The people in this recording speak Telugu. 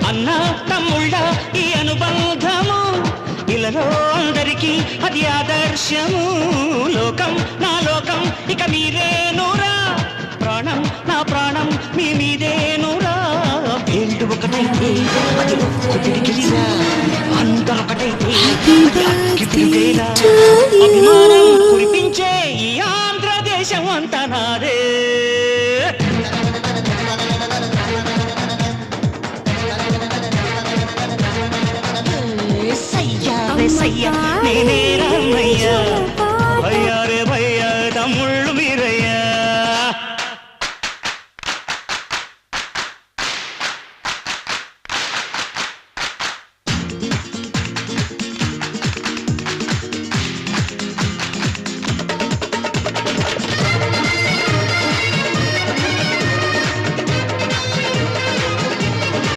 అన్న తమ్ముళ్ళ ఈ అనుబంధము ఇలలో అందరికీ అది ఆదర్శము. లోకం నా లోకం ఇక మీరేనురా, ప్రాణం నా ప్రాణం మీ మీదేనురా. పేర్లు ఒకటైతే అది ఒక్కొక్కటికిరా, అందరొకటైతే అది అక్కిపిలుగేరా. అభిమానం కురిపించే ఈ ఆంధ్రదేశం అంతా నాదే. సయ్యా నేనే రామయ్యా.